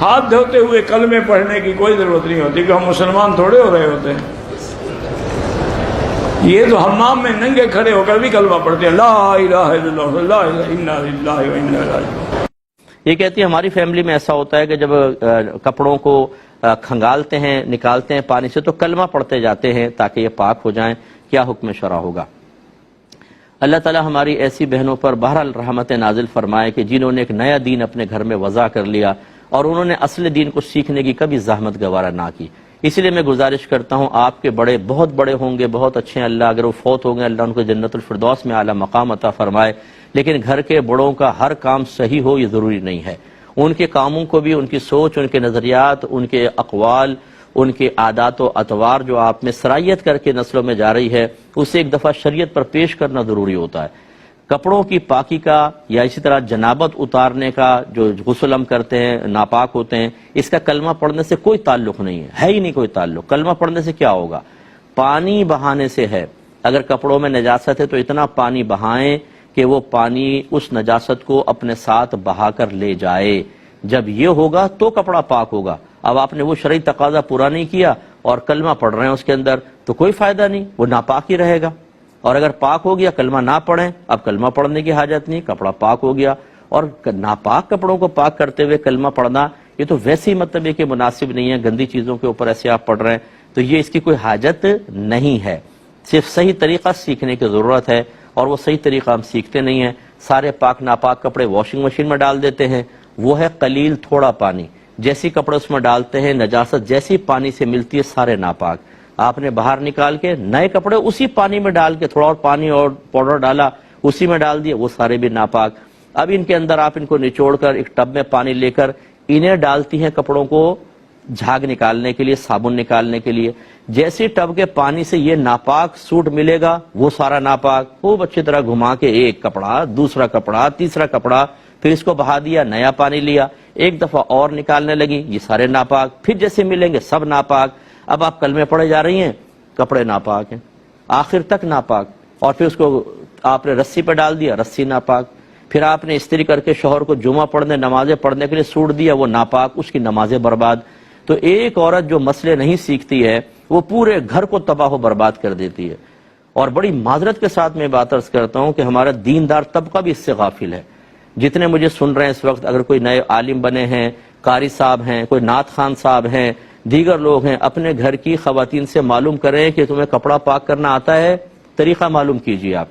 ہاتھ دھوتے ہوئے کلمے پڑھنے کی کوئی ضرورت نہیں ہوتی کہ ہم مسلمان تھوڑے ہو رہے ہوتے ہیں. یہ تو حمام میں ننگے کھڑے ہو کر بھی کلمہ پڑھتے ہیں، لا الہ الا اللہ لا الہ الا اللہ و انا الیہ راجعون. یہ کہتی ہے ہماری فیملی میں ایسا ہوتا ہے کہ جب کپڑوں کو کھنگالتے ہیں، نکالتے ہیں پانی سے، تو کلمہ پڑھتے جاتے ہیں تاکہ یہ پاک ہو جائیں. کیا حکم شرع ہوگا؟ اللہ تعالی ہماری ایسی بہنوں پر بہرحال رحمت نازل فرمائے کہ جنہوں نے ایک نیا دین اپنے گھر میں وضع کر لیا اور انہوں نے اصل دین کو سیکھنے کی کبھی زحمت گوارا نہ کی. اسی لیے میں گزارش کرتا ہوں، آپ کے بڑے بہت بڑے ہوں گے، بہت اچھے ہیں، اللہ اگر وہ فوت ہوں گے اللہ ان کو جنت الفردوس میں اعلیٰ مقام عطا فرمائے، لیکن گھر کے بڑوں کا ہر کام صحیح ہو یہ ضروری نہیں ہے. ان کے کاموں کو بھی، ان کی سوچ، ان کے نظریات، ان کے اقوال، ان کے عادات و اطوار جو آپ میں سرایت کر کے نسلوں میں جا رہی ہے، اسے ایک دفعہ شریعت پر پیش کرنا ضروری ہوتا ہے. کپڑوں کی پاکی کا یا اسی طرح جنابت اتارنے کا جو غسل ہم کرتے ہیں، ناپاک ہوتے ہیں، اس کا کلمہ پڑھنے سے کوئی تعلق نہیں ہے ہی نہیں کوئی تعلق. کلمہ پڑھنے سے کیا ہوگا؟ پانی بہانے سے ہے. اگر کپڑوں میں نجاست ہے تو اتنا پانی بہائیں کہ وہ پانی اس نجاست کو اپنے ساتھ بہا کر لے جائے. جب یہ ہوگا تو کپڑا پاک ہوگا. اب آپ نے وہ شرعی تقاضا پورا نہیں کیا اور کلمہ پڑھ رہے ہیں اس کے اندر، تو کوئی فائدہ نہیں، وہ ناپاک ہی رہے گا. اور اگر پاک ہو گیا، کلمہ نہ پڑھیں، اب کلمہ پڑھنے کی حاجت نہیں، کپڑا پاک ہو گیا. اور ناپاک کپڑوں کو پاک کرتے ہوئے کلمہ پڑھنا یہ تو ویسے ہی مطلب ہے کہ مناسب نہیں ہے. گندی چیزوں کے اوپر ایسے آپ پڑھ رہے ہیں تو یہ اس کی کوئی حاجت نہیں ہے. صرف صحیح طریقہ سیکھنے کی ضرورت ہے اور وہ صحیح طریقہ ہم سیکھتے نہیں ہیں. سارے پاک ناپاک کپڑے واشنگ مشین میں ڈال دیتے ہیں، وہ ہے قلیل تھوڑا پانی. جیسی کپڑے اس میں ڈالتے ہیں نجاست جیسی پانی سے ملتی ہے سارے ناپاک. آپ نے باہر نکال کے نئے کپڑے اسی پانی میں ڈال کے تھوڑا اور پانی اور پاؤڈر ڈالا اسی میں ڈال دیے، وہ سارے بھی ناپاک. اب ان کے اندر آپ ان کو نچوڑ کر ایک ٹب میں پانی لے کر انہیں ڈالتی ہیں کپڑوں کو جھاگ نکالنے کے لیے، صابن نکالنے کے لیے. جیسے ٹب کے پانی سے یہ ناپاک سوٹ ملے گا وہ سارا ناپاک. خوب اچھی طرح گھما کے ایک کپڑا، دوسرا کپڑا، تیسرا کپڑا، پھر اس کو بہا دیا، نیا پانی لیا، ایک دفعہ اور نکالنے لگی، یہ سارے ناپاک. پھر جیسے ملیں گے سب ناپاک. اب آپ کلمے پڑھے جا رہی ہیں، کپڑے ناپاک ہیں آخر تک ناپاک. اور پھر اس کو آپ نے رسی پہ ڈال دیا، رسی ناپاک. پھر آپ نے استری کر کے شوہر کو جمعہ پڑھنے، نمازیں پڑھنے کے لیے سوٹ دیا، وہ ناپاک، اس کی نمازیں برباد. تو ایک عورت جو مسئلے نہیں سیکھتی ہے وہ پورے گھر کو تباہ و برباد کر دیتی ہے. اور بڑی معذرت کے ساتھ میں بات عرض کرتا ہوں کہ ہمارا دیندار طبقہ بھی اس سے غافل ہے. جتنے مجھے سن رہے ہیں اس وقت، اگر کوئی نئے عالم بنے ہیں، قاری صاحب ہیں، کوئی نعت خان صاحب ہیں، دیگر لوگ ہیں، اپنے گھر کی خواتین سے معلوم کریں کہ تمہیں کپڑا پاک کرنا آتا ہے، طریقہ معلوم کیجیے. آپ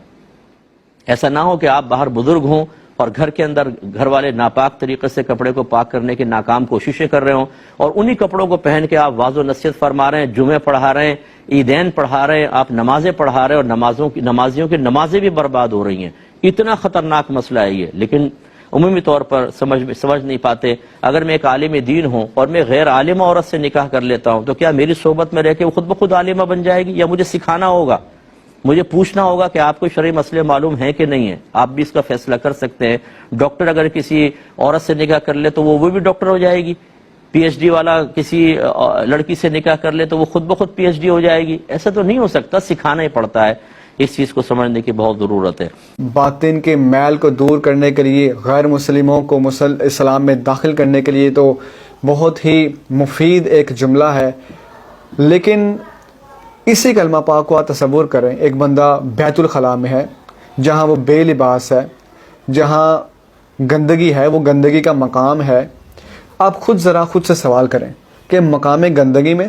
ایسا نہ ہو کہ آپ باہر بزرگ ہوں اور گھر کے اندر گھر والے ناپاک طریقے سے کپڑے کو پاک کرنے کی ناکام کوششیں کر رہے ہوں اور انہی کپڑوں کو پہن کے آپ واعظ و نصیحت فرما رہے ہیں، جمعے پڑھا رہے ہیں، عیدین پڑھا رہے ہیں، آپ نمازیں پڑھا رہے ہیں اور نمازیوں کی نمازیں بھی برباد ہو رہی ہیں. اتنا خطرناک مسئلہ ہے یہ. لیکن عمومی طور پر سمجھ نہیں پاتے. اگر میں ایک عالم دین ہوں اور میں غیر عالمہ عورت سے نکاح کر لیتا ہوں تو کیا میری صحبت میں رہ کے وہ خود بخود عالمہ بن جائے گی، یا مجھے سکھانا ہوگا، مجھے پوچھنا ہوگا کہ آپ کو شرعی مسئلے معلوم ہیں کہ نہیں ہیں؟ آپ بھی اس کا فیصلہ کر سکتے ہیں. ڈاکٹر اگر کسی عورت سے نکاح کر لے تو وہ بھی ڈاکٹر ہو جائے گی. پی ایچ ڈی والا کسی لڑکی سے نکاح کر لے تو وہ خود بخود پی ایچ ڈی ہو جائے گی. ایسا تو نہیں ہو سکتا، سکھانا ہی پڑتا ہے. اس چیز کو سمجھنے کی بہت ضرورت ہے. باطن کے میل کو دور کرنے کے لیے، غیر مسلموں کو اسلام میں داخل کرنے کے لیے تو بہت ہی مفید ایک جملہ ہے. لیکن اسی کلمہ پاک کو آپ تصور کریں، ایک بندہ بیت الخلاء میں ہے جہاں وہ بے لباس ہے، جہاں گندگی ہے، وہ گندگی کا مقام ہے. آپ خود سے سوال کریں کہ مقام گندگی میں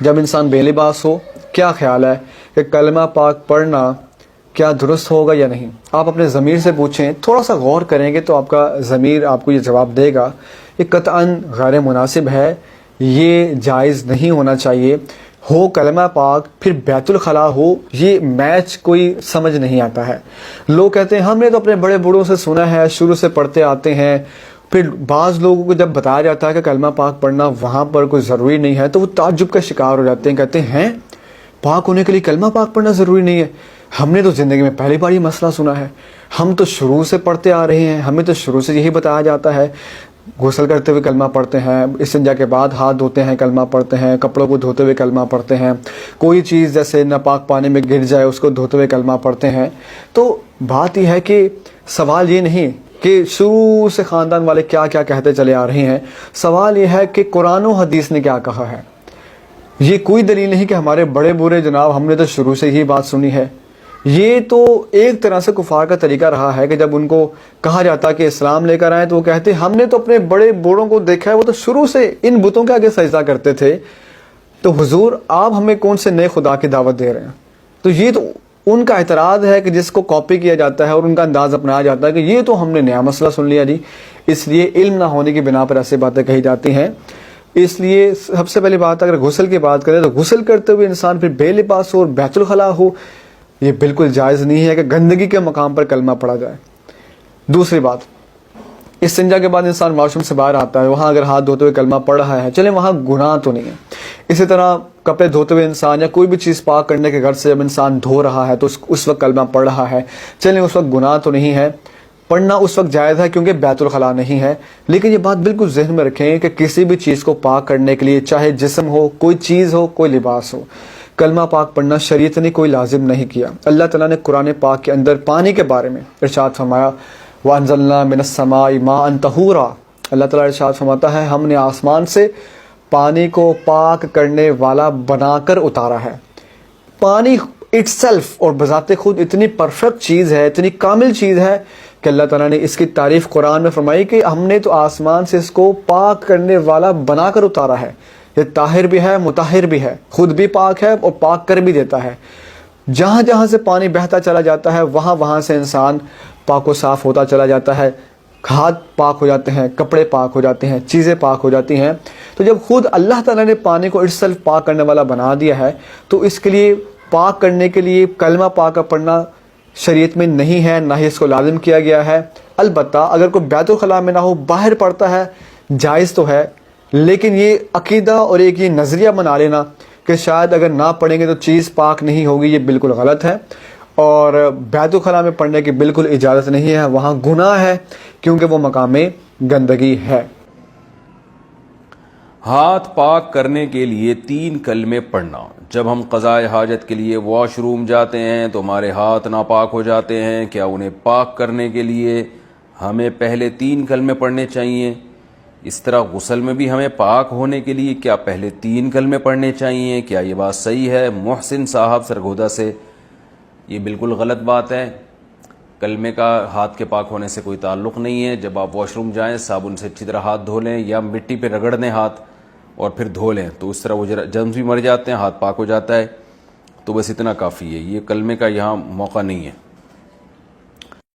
جب انسان بے لباس ہو، کیا خیال ہے کہ کلمہ پاک پڑھنا کیا درست ہوگا یا نہیں؟ آپ اپنے ضمیر سے پوچھیں، تھوڑا سا غور کریں گے تو آپ کا ضمیر آپ کو یہ جواب دے گا یہ قطعاً غیر مناسب ہے، یہ جائز نہیں ہونا چاہیے. ہو کلمہ پاک پھر بیت الخلاء ہو، یہ میچ کوئی سمجھ نہیں آتا ہے. لوگ کہتے ہیں ہم نے تو اپنے بڑے بوڑھوں سے سنا ہے، شروع سے پڑھتے آتے ہیں. پھر بعض لوگوں کو جب بتایا جاتا ہے کہ کلمہ پاک پڑھنا وہاں پر کوئی ضروری نہیں ہے تو وہ تعجب کا شکار ہو جاتے ہیں، کہتے ہیں پاک ہونے کے لیے کلمہ پاک پڑھنا ضروری نہیں ہے؟ ہم نے تو زندگی میں پہلی بار یہ مسئلہ سنا ہے. ہم تو شروع سے پڑھتے آ رہے ہیں، ہمیں تو شروع سے یہی بتایا جاتا ہے. غسل کرتے ہوئے کلمہ پڑھتے ہیں، استنجا کے بعد ہاتھ دھوتے ہیں کلمہ پڑھتے ہیں، کپڑوں کو دھوتے ہوئے کلمہ پڑھتے ہیں، کوئی چیز جیسے ناپاک پانی میں گر جائے اس کو دھوتے ہوئے کلمہ پڑھتے ہیں. تو بات یہ ہے کہ سوال یہ نہیں کہ شروع سے خاندان والے کیا کیا کہتے چلے آ رہے ہیں. سوال یہ ہے کہ قرآن و حدیث نے کیا کہا ہے. یہ کوئی دلیل نہیں کہ ہمارے بڑے بوڑھے جناب ہم نے تو شروع سے ہی بات سنی ہے. یہ تو ایک طرح سے کفار کا طریقہ رہا ہے کہ جب ان کو کہا جاتا کہ اسلام لے کر آئے تو وہ کہتے ہم نے تو اپنے بڑے بوڑھوں کو دیکھا ہے وہ تو شروع سے ان بتوں کے آگے سجدہ کرتے تھے, تو حضور آپ ہمیں کون سے نئے خدا کی دعوت دے رہے ہیں. تو یہ تو ان کا اعتراض ہے کہ جس کو کاپی کیا جاتا ہے اور ان کا انداز اپنایا جاتا ہے کہ یہ تو ہم نے نیا مسئلہ سن لیا جی. اس لیے علم نہ ہونے کی بنا پر ایسی باتیں کہی جاتی ہیں. اس لیے سب سے پہلی بات اگر غسل کی بات کریں تو غسل کرتے ہوئے انسان پھر بے لباس ہو اور بیت الخلاء ہو, یہ بالکل جائز نہیں ہے کہ گندگی کے مقام پر کلمہ پڑھا جائے. دوسری بات, استنجا کے بعد انسان واش روم سے باہر آتا ہے, وہاں اگر ہاتھ دھوتے ہوئے کلمہ پڑھ رہا ہے چلیں وہاں گناہ تو نہیں ہے. اسی طرح کپڑے دھوتے ہوئے انسان یا کوئی بھی چیز پاک کرنے کے گھر سے جب انسان دھو رہا ہے تو اس وقت کلمہ پڑھ رہا ہے, چلیں اس وقت گناہ تو نہیں ہے. پڑھنا اس وقت جائز ہے کیونکہ بیت الخلاء نہیں ہے. لیکن یہ بات بالکل ذہن میں رکھیں کہ کسی بھی چیز کو پاک کرنے کے لیے چاہے جسم ہو, کوئی چیز ہو, کوئی لباس ہو, کلمہ پاک پڑھنا شریعت نے کوئی لازم نہیں کیا. اللہ تعالیٰ نے قرآن پاک کے اندر پانی کے بارے میں ارشاد فرمایا وَأَنزَلْنَا مِنَ السَّمَاءِ مَاءً طَهُورًا. اللہ تعالیٰ ارشاد فرماتا ہے ہم نے آسمان سے پانی کو پاک کرنے والا بنا کر اتارا ہے. پانی اٹ سیلف اور بذات خود اتنی پرفیکٹ چیز ہے, اتنی کامل چیز ہے کہ اللہ تعالیٰ نے اس کی تعریف قرآن میں فرمائی کہ ہم نے تو آسمان سے اس کو پاک کرنے والا بنا کر اتارا ہے. یہ طاہر بھی ہے, مطہر بھی ہے, خود بھی پاک ہے اور پاک کر بھی دیتا ہے. جہاں جہاں سے پانی بہتا چلا جاتا ہے وہاں وہاں سے انسان پاک و صاف ہوتا چلا جاتا ہے. ہاتھ پاک ہو جاتے ہیں, کپڑے پاک ہو جاتے ہیں, چیزیں پاک ہو جاتی ہیں. تو جب خود اللہ تعالیٰ نے پانی کو اٹ سیلف پاک کرنے والا بنا دیا ہے تو اس کے لیے پاک کرنے کے لیے کلمہ پاک پڑھنا شریعت میں نہیں ہے, نہ ہی اس کو لازم کیا گیا ہے. البتہ اگر کوئی بیت الخلاء میں نہ ہو باہر پڑھتا ہے جائز تو ہے, لیکن یہ عقیدہ اور ایک یہ نظریہ بنا لینا کہ شاید اگر نہ پڑھیں گے تو چیز پاک نہیں ہوگی, یہ بالکل غلط ہے. اور بیت الخلاء میں پڑھنے کی بالکل اجازت نہیں ہے, وہاں گناہ ہے کیونکہ وہ مقام گندگی ہے. ہاتھ پاک کرنے کے لیے 3 کلمے پڑھنا. جب ہم قضائے حاجت کے لیے واش روم جاتے ہیں تو ہمارے ہاتھ ناپاک ہو جاتے ہیں, کیا انہیں پاک کرنے کے لیے ہمیں پہلے 3 کلمے پڑھنے چاہیے؟ اس طرح غسل میں بھی ہمیں پاک ہونے کے لیے کیا پہلے 3 کلمے پڑھنے چاہیے؟ کیا یہ بات صحیح ہے؟ محسن صاحب سرگودا سے, یہ بالکل غلط بات ہے. کلمے کا ہاتھ کے پاک ہونے سے کوئی تعلق نہیں ہے. جب آپ واش روم جائیں صابن سے اچھی طرح ہاتھ دھو لیں یا مٹی پہ رگڑ دیں ہاتھ اور پھر دھو لیں تو اس طرح وہ جرمز بھی مر جاتے ہیں, ہاتھ پاک ہو جاتا ہے. تو بس اتنا کافی ہے, یہ کلمے کا یہاں موقع نہیں ہے.